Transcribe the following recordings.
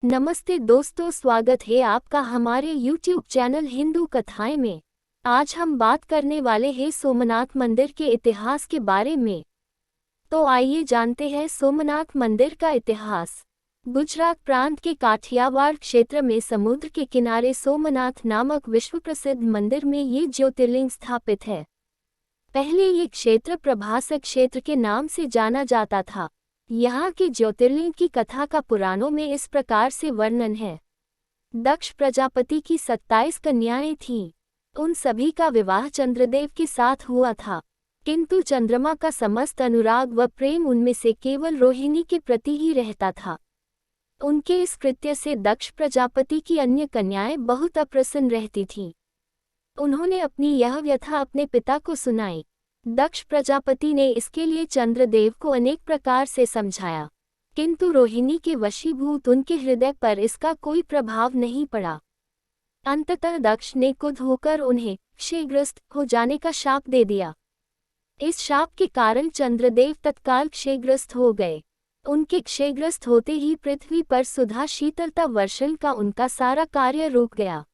नमस्ते दोस्तों, स्वागत है आपका हमारे YouTube चैनल हिंदू कथाएं में। आज हम बात करने वाले हैं सोमनाथ मंदिर के इतिहास के बारे में। तो आइए जानते हैं सोमनाथ मंदिर का इतिहास। गुजरात प्रांत के काठियावाड़ क्षेत्र में समुद्र के किनारे सोमनाथ नामक विश्व प्रसिद्ध मंदिर में ये ज्योतिर्लिंग स्थापित है। पहले ये क्षेत्र प्रभासक क्षेत्र के नाम से जाना जाता था। यहाँ के ज्योतिर्लिंग की कथा का पुराणों में इस प्रकार से वर्णन है। दक्ष प्रजापति की 27 कन्याएं थीं। उन सभी का विवाह चंद्रदेव के साथ हुआ था, किंतु चंद्रमा का समस्त अनुराग व प्रेम उनमें से केवल रोहिणी के प्रति ही रहता था। उनके इस कृत्य से दक्ष प्रजापति की अन्य कन्याएं बहुत अप्रसन्न रहती थीं। उन्होंने अपनी यह व्यथा अपने पिता को सुनाई। दक्ष प्रजापति ने इसके लिए चंद्रदेव को अनेक प्रकार से समझाया, किंतु रोहिणी के वशीभूत उनके हृदय पर इसका कोई प्रभाव नहीं पड़ा। अंततः दक्ष ने क्रुद्ध होकर उन्हें क्षयग्रस्त हो जाने का शाप दे दिया। इस शाप के कारण चंद्रदेव तत्काल क्षयग्रस्त हो गए। उनके क्षयग्रस्त होते ही पृथ्वी पर सुधा शीतलता वर्षण का उनका सारा कार्य रुक गया।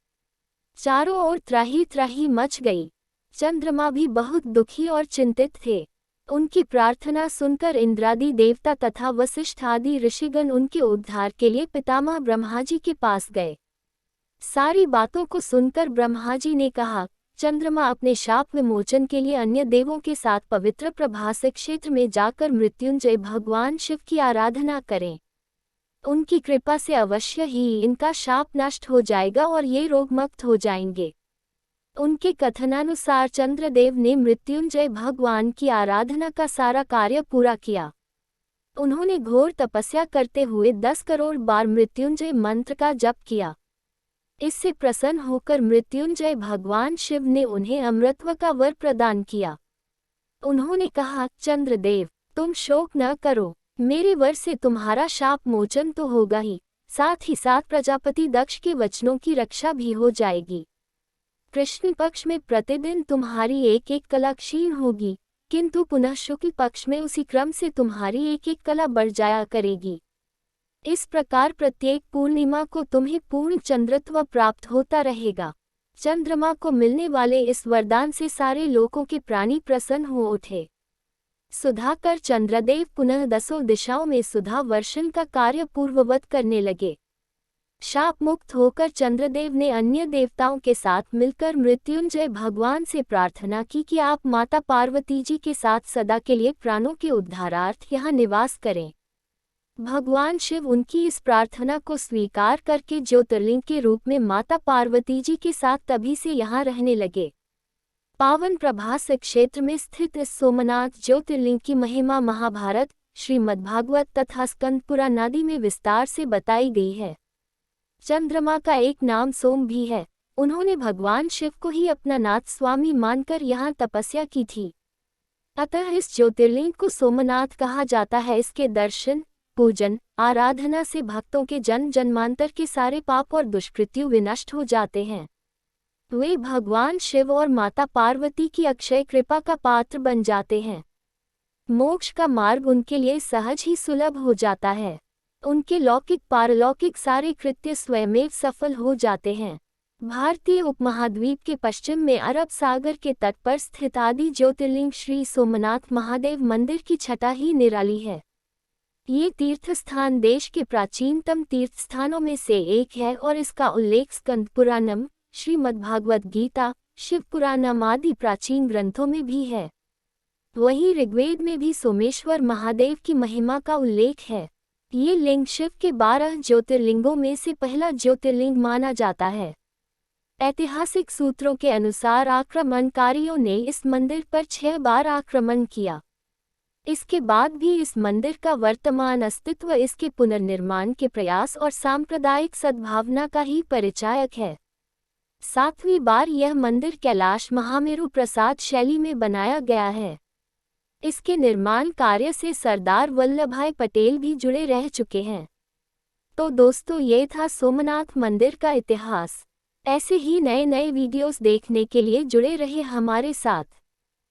चारों ओर त्राही त्राही मच गई। चंद्रमा भी बहुत दुखी और चिंतित थे। उनकी प्रार्थना सुनकर इंद्रादि देवता तथा वशिष्ठ आदि ऋषिगण उनके उद्धार के लिए पितामह ब्रह्माजी के पास गए। सारी बातों को सुनकर ब्रह्माजी ने कहा, चंद्रमा अपने शाप विमोचन के लिए अन्य देवों के साथ पवित्र प्रभासक क्षेत्र में जाकर मृत्युंजय भगवान शिव की आराधना करें। उनकी कृपा से अवश्य ही इनका शाप नष्ट हो जाएगा और ये रोगमुक्त हो जाएंगे। उनके कथनानुसार चंद्रदेव ने मृत्युंजय भगवान की आराधना का सारा कार्य पूरा किया। उन्होंने घोर तपस्या करते हुए 10 करोड़ बार मृत्युंजय मंत्र का जप किया। इससे प्रसन्न होकर मृत्युंजय भगवान शिव ने उन्हें अमृतत्व का वर प्रदान किया। उन्होंने कहा, चंद्रदेव, तुम शोक न करो, मेरे वर से तुम्हारा शाप मोचन तो होगा ही, साथ ही साथ प्रजापति दक्ष के वचनों की रक्षा भी हो जाएगी। कृष्ण पक्ष में प्रतिदिन तुम्हारी एक एक कला क्षीण होगी, किंतु पुनः शुक्ल पक्ष में उसी क्रम से तुम्हारी एक एक कला बढ़ जाया करेगी। इस प्रकार प्रत्येक पूर्णिमा को तुम्हें पूर्ण चंद्रत्व प्राप्त होता रहेगा। चंद्रमा को मिलने वाले इस वरदान से सारे लोकों के प्राणी प्रसन्न हो उठे। सुधाकर चंद्रदेव पुनः 10 दिशाओं में सुधा वर्षण का कार्य पूर्ववत करने लगे। शाप मुक्त होकर चंद्रदेव ने अन्य देवताओं के साथ मिलकर मृत्युंजय भगवान से प्रार्थना की कि आप माता पार्वती जी के साथ सदा के लिए प्राणों के उद्धारार्थ यहाँ निवास करें। भगवान शिव उनकी इस प्रार्थना को स्वीकार करके ज्योतिर्लिंग के रूप में माता पार्वती जी के साथ तभी से यहाँ रहने लगे। पावन प्रभासक क्षेत्र में स्थित इस सोमनाथ ज्योतिर्लिंग की महिमा महाभारत, श्रीमद्भागवत तथा स्कंद पुराण आदि में विस्तार से बताई गई है। चंद्रमा का एक नाम सोम भी है। उन्होंने भगवान शिव को ही अपना नाथ स्वामी मानकर यहाँ तपस्या की थी। अतः इस ज्योतिर्लिंग को सोमनाथ कहा जाता है। इसके दर्शन, पूजन, आराधना से भक्तों के जन्म जन्मांतर के सारे पाप और दुष्कृत्यु विनष्ट हो जाते हैं। वे भगवान शिव और माता पार्वती की अक्षय कृपा का पात्र बन जाते हैं। मोक्ष का मार्ग उनके लिए सहज ही सुलभ हो जाता है। उनके लौकिक पारलौकिक सारे कृत्य स्वयमेव सफल हो जाते हैं। भारतीय उपमहाद्वीप के पश्चिम में अरब सागर के तट पर स्थित आदि ज्योतिर्लिंग श्री सोमनाथ महादेव मंदिर की छटा ही निराली है। ये तीर्थस्थान देश के प्राचीनतम तीर्थस्थानों में से एक है और इसका उल्लेख स्कंद पुराणम, श्रीमद्भागवत गीता, शिव पुराणम आदि प्राचीन ग्रंथों में भी है। वहीं ऋग्वेद में भी सोमेश्वर महादेव की महिमा का उल्लेख है। ये लिंग शिव के 12 ज्योतिर्लिंगों में से पहला ज्योतिर्लिंग माना जाता है। ऐतिहासिक सूत्रों के अनुसार आक्रमणकारियों ने इस मंदिर पर 6 बार आक्रमण किया। इसके बाद भी इस मंदिर का वर्तमान अस्तित्व इसके पुनर्निर्माण के प्रयास और सांप्रदायिक सद्भावना का ही परिचायक है। 7वीं बार यह मंदिर कैलाश महामेरु प्रसाद शैली में बनाया गया है। इसके निर्माण कार्य से सरदार वल्लभभाई पटेल भी जुड़े रह चुके हैं। तो दोस्तों, ये था सोमनाथ मंदिर का इतिहास। ऐसे ही नए नए वीडियोस देखने के लिए जुड़े रहे हमारे साथ।